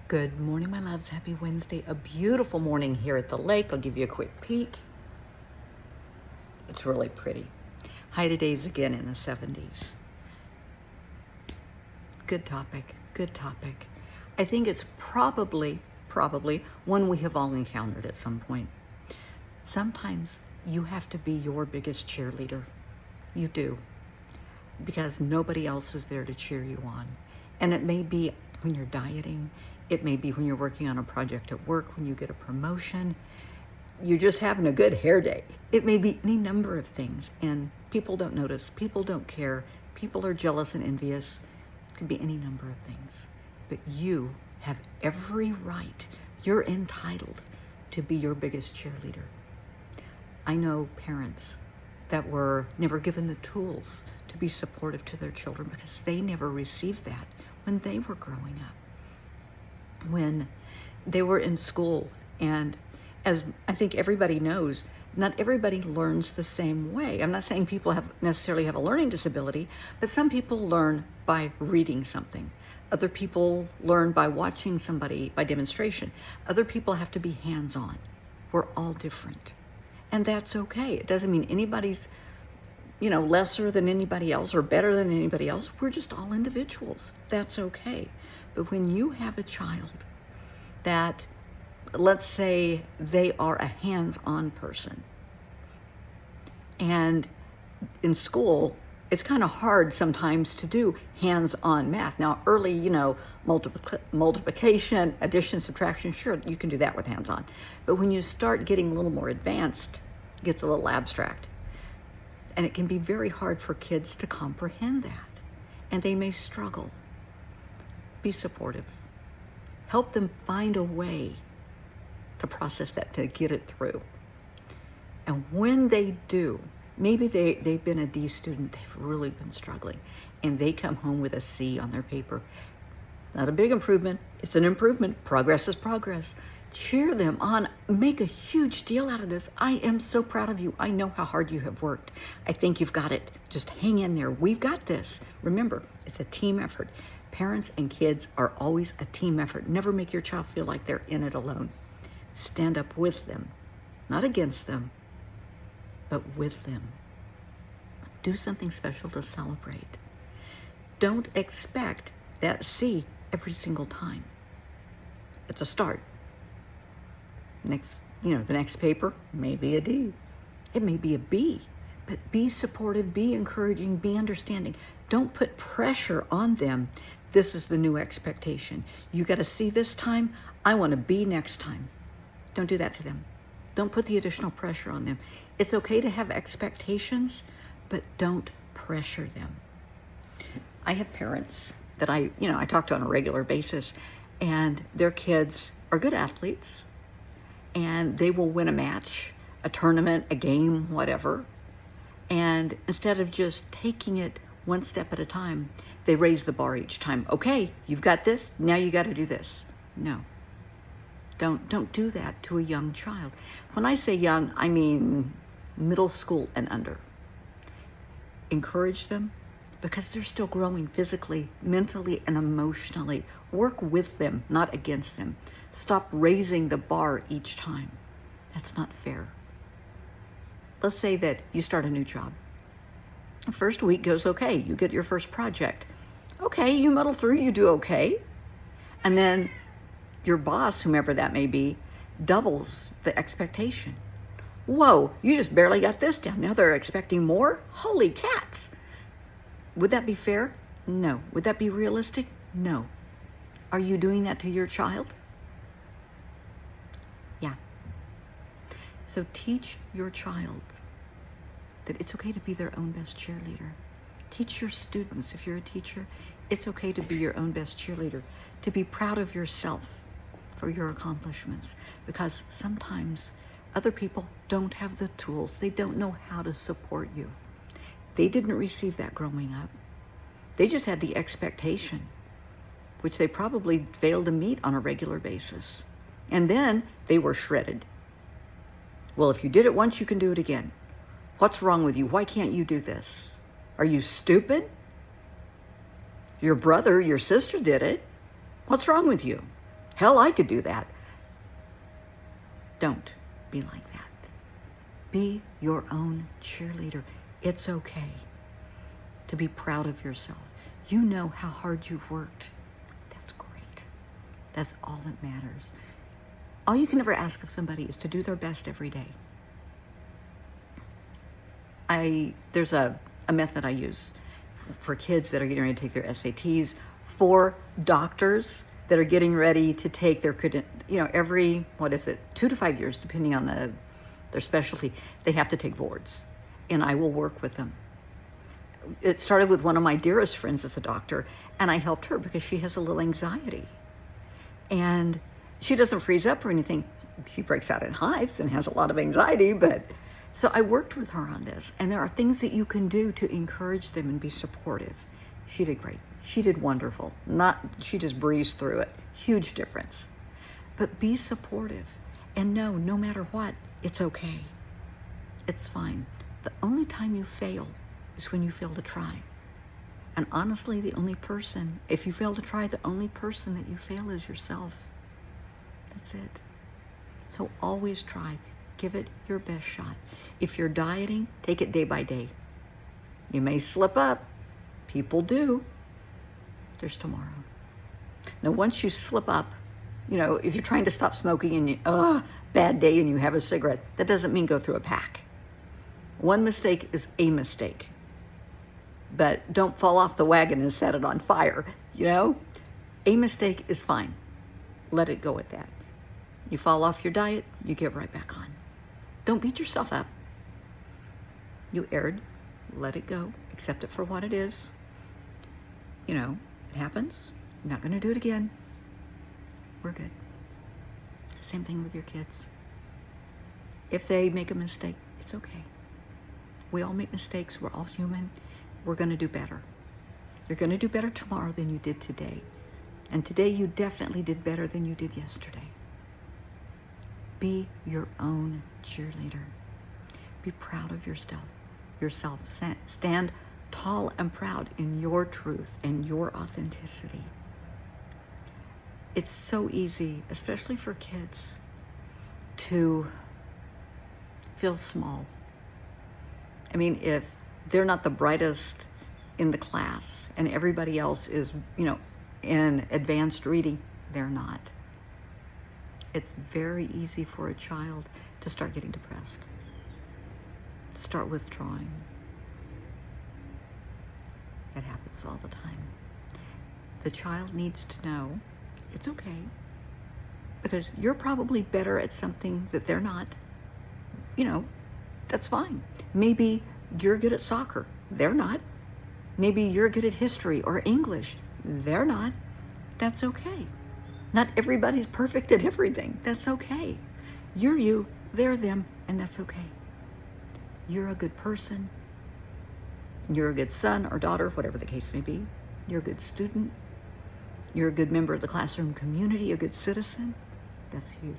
Good morning, my loves. Happy Wednesday. A beautiful morning here at the lake. I'll give you a quick peek. It's really pretty. High today's again in the 70s. Good topic. Good topic. I think it's probably one we have all encountered at some point. Sometimes you have to be your biggest cheerleader. You do. Because nobody else is there to cheer you on. And it may be when you're dieting. It may be when you're working on a project at work, when you get a promotion. You're just having a good hair day. It may be any number of things. And people don't notice. People don't care. People are jealous and envious. It could be any number of things. But you have every right. You're entitled to be your biggest cheerleader. I know parents that were never given the tools to be supportive to their children because they never received that when they were growing up. When they were in school, and as I think everybody knows, not everybody learns the same way. I'm not saying people necessarily have a learning disability, but some people learn by reading something. Other people learn by watching somebody by demonstration. Other people have to be hands-on. We're all different. And that's okay. It doesn't mean anybody's, lesser than anybody else or better than anybody else. We're just all individuals. That's okay. But when you have a child that, let's say they are a hands-on person, and in school, it's kind of hard sometimes to do hands-on math. Now, early, multiplication, addition, subtraction, sure, you can do that with hands-on. But when you start getting a little more advanced, it gets a little abstract. And it can be very hard for kids to comprehend that. And they may struggle. Be supportive. Help them find a way to process that, to get it through. And when they do, maybe they've been a D student, they've really been struggling, and they come home with a C on their paper. Not a big improvement, it's an improvement. Progress is progress. Cheer them on. Make a huge deal out of this. I am so proud of you. I know how hard you have worked. I think you've got it. Just hang in there. We've got this. Remember, it's a team effort. Parents and kids are always a team effort. Never make your child feel like they're in it alone. Stand up with them, not against them, but with them. Do something special to celebrate. Don't expect that C every single time. It's a start. The next paper may be a D. It may be a B, but be supportive, be encouraging, be understanding. Don't put pressure on them. This is the new expectation. You got a C this time. I want a B next time. Don't do that to them. Don't put the additional pressure on them. It's okay to have expectations, but don't pressure them. I have parents that I talk to on a regular basis, and their kids are good athletes, and they will win a match, a tournament, a game, whatever. And instead of just taking it one step at a time, they raise the bar each time. Okay, you've got this, now you got to do this. No. Don't do that to a young child. When I say young, I mean middle school and under. Encourage them because they're still growing physically, mentally, and emotionally. Work with them, not against them. Stop raising the bar each time. That's not fair. Let's say that you start a new job. The first week goes okay. You get your first project. Okay, you muddle through, you do okay. And then your boss, whomever that may be, doubles the expectation. Whoa, you just barely got this down. Now they're expecting more? Holy cats. Would that be fair? No. Would that be realistic? No. Are you doing that to your child? Yeah. So teach your child that it's okay to be their own best cheerleader. Teach your students, if you're a teacher, it's okay to be your own best cheerleader, to be proud of yourself for your accomplishments, because sometimes other people don't have the tools. They don't know how to support you. They didn't receive that growing up. They just had the expectation, which they probably failed to meet on a regular basis. And then they were shredded. Well, if you did it once, you can do it again. What's wrong with you? Why can't you do this? Are you stupid? Your brother, your sister did it. What's wrong with you? Hell, I could do that. Don't be like that. Be your own cheerleader. It's okay to be proud of yourself. You know how hard you've worked. That's great. That's all that matters. All you can ever ask of somebody is to do their best every day. There's a method I use for kids that are getting ready to take their SATs, for doctors that are getting ready to take their, every, 2 to 5 years, depending on their specialty, they have to take boards. And I will work with them. It started with one of my dearest friends as a doctor, and I helped her because she has a little anxiety. And she doesn't freeze up or anything. She breaks out in hives and has a lot of anxiety, so I worked with her on this. And there are things that you can do to encourage them and be supportive. She did great. She did wonderful. She just breezed through it. Huge difference. But be supportive and know, no matter what, it's okay. It's fine. The only time you fail is when you fail to try. And honestly, if you fail to try, the only person that you fail is yourself. That's it. So always try. Give it your best shot. If you're dieting, take it day by day. You may slip up. People do. There's tomorrow. Now, once you slip up, if you're trying to stop smoking and bad day and you have a cigarette, that doesn't mean go through a pack. One mistake is a mistake. But don't fall off the wagon and set it on fire, A mistake is fine. Let it go at that. You fall off your diet, you get right back on. Don't beat yourself up. You erred. Let it go. Accept it for what it is. It happens. I'm not going to do it again. We're good. Same thing with your kids. If they make a mistake, it's okay. We all make mistakes. We're all human. We're going to do better. You're going to do better tomorrow than you did today. And today you definitely did better than you did yesterday. Be your own cheerleader. Be proud of yourself. Stand tall and proud in your truth and your authenticity. It's so easy, especially for kids, to feel small. I mean, if they're not the brightest in the class and everybody else is, in advanced reading, they're not. It's very easy for a child to start getting depressed, to start withdrawing. It happens all the time. The child needs to know it's okay, because you're probably better at something that they're not. That's fine. Maybe you're good at soccer. They're not. Maybe you're good at history or English. They're not. That's okay. Not everybody's perfect at everything. That's okay. You're you, they're them, and that's okay. You're a good person. You're a good son or daughter, whatever the case may be. You're a good student. You're a good member of the classroom community, a good citizen. That's huge.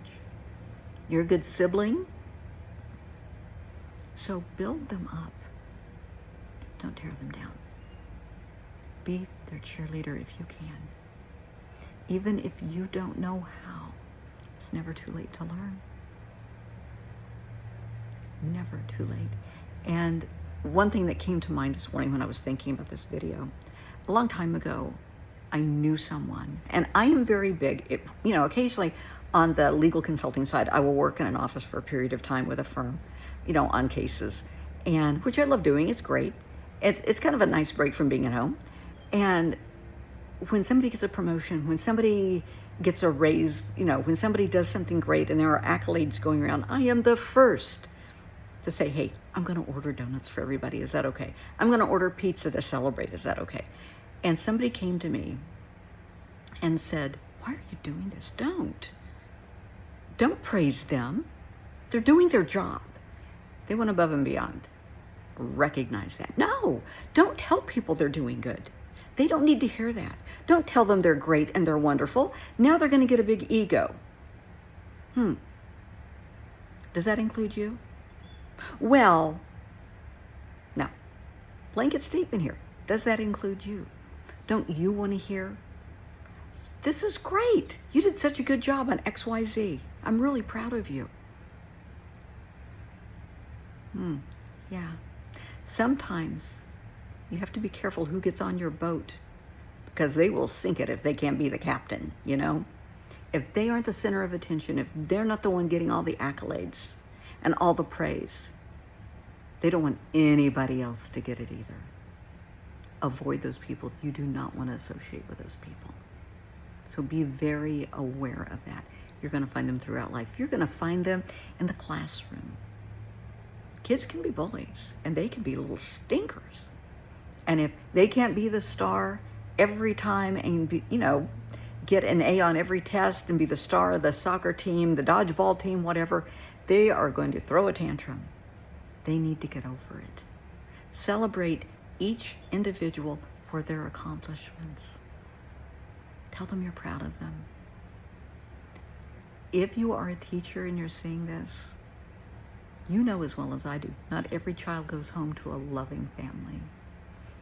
You're a good sibling. So build them up. Don't tear them down. Be their cheerleader if you can. Even if you don't know how, it's never too late to learn. Never too late. And one thing that came to mind this morning when I was thinking about this video, a long time ago, I knew someone, and I am very big, occasionally on the legal consulting side, I will work in an office for a period of time with a firm, on cases, and which I love doing. It's great. It's kind of a nice break from being at home. And when somebody gets a promotion, when somebody gets a raise, when somebody does something great and there are accolades going around, I am the first to say, hey, I'm going to order donuts for everybody. Is that okay? I'm going to order pizza to celebrate. Is that okay? And somebody came to me and said, why are you doing this? Don't praise them. They're doing their job. They went above and beyond. Recognize that. No, don't tell people they're doing good. They don't need to hear that. Don't tell them they're great and they're wonderful. Now they're going to get a big ego. Does that include you? Well, now, blanket statement here. Does that include you? Don't you want to hear, This is great. You did such a good job on XYZ. I'm really proud of you. Yeah. Sometimes you have to be careful who gets on your boat, because they will sink it if they can't be the captain, you know? If they aren't the center of attention, if they're not the one getting all the accolades and all the praise, they don't want anybody else to get it either. Avoid those people. You do not want to associate with those people. So be very aware of that. You're going to find them throughout life. You're going to find them in the classroom. Kids can be bullies, and they can be little stinkers. And if they can't be the star every time and be, get an A on every test and be the star of the soccer team, the dodgeball team, whatever, they are going to throw a tantrum. They need to get over it. Celebrate each individual for their accomplishments. Tell them you're proud of them. If you are a teacher and you're seeing this, you know as well as I do, not every child goes home to a loving family.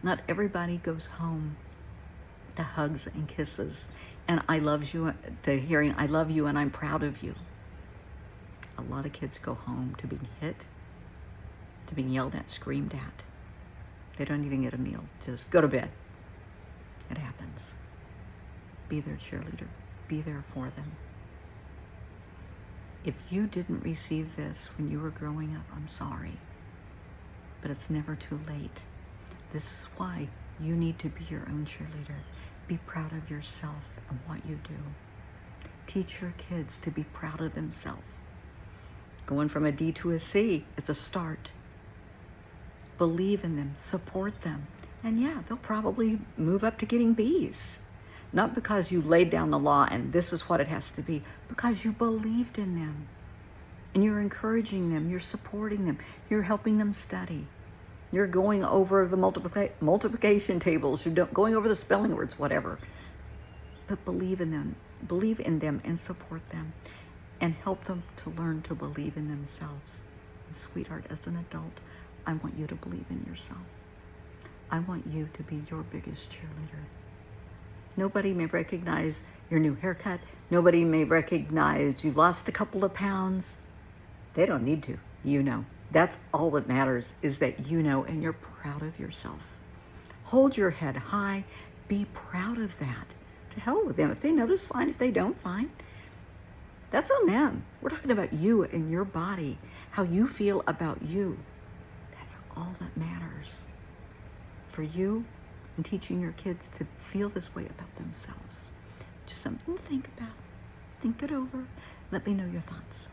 Not everybody goes home to hugs and kisses and I love you, to hearing I love you and I'm proud of you. A lot of kids go home to being hit, to being yelled at, screamed at. They don't even get a meal. Just go to bed. It happens. Be their cheerleader. Be there for them. If you didn't receive this when you were growing up, I'm sorry. But it's never too late. This is why you need to be your own cheerleader. Be proud of yourself and what you do. Teach your kids to be proud of themselves. Going from a D to a C, it's a start. Believe in them, support them, and yeah, they'll probably move up to getting B's. Not because you laid down the law and this is what it has to be, because you believed in them. And you're encouraging them, you're supporting them, you're helping them study. You're going over the multiplication tables, you're going over the spelling words, whatever. But believe in them and support them and help them to learn to believe in themselves. And sweetheart, as an adult, I want you to believe in yourself. I want you to be your biggest cheerleader. Nobody may recognize your new haircut. Nobody may recognize you've lost a couple of pounds. They don't need to. You know. That's all that matters, is that you know and you're proud of yourself. Hold your head high. Be proud of that. To hell with them. If they notice, fine. If they don't, fine. That's on them. We're talking about you and your body, how you feel about you. That's all that matters. For you and teaching your kids to feel this way about themselves. Just something to think about. Think it over. Let me know your thoughts.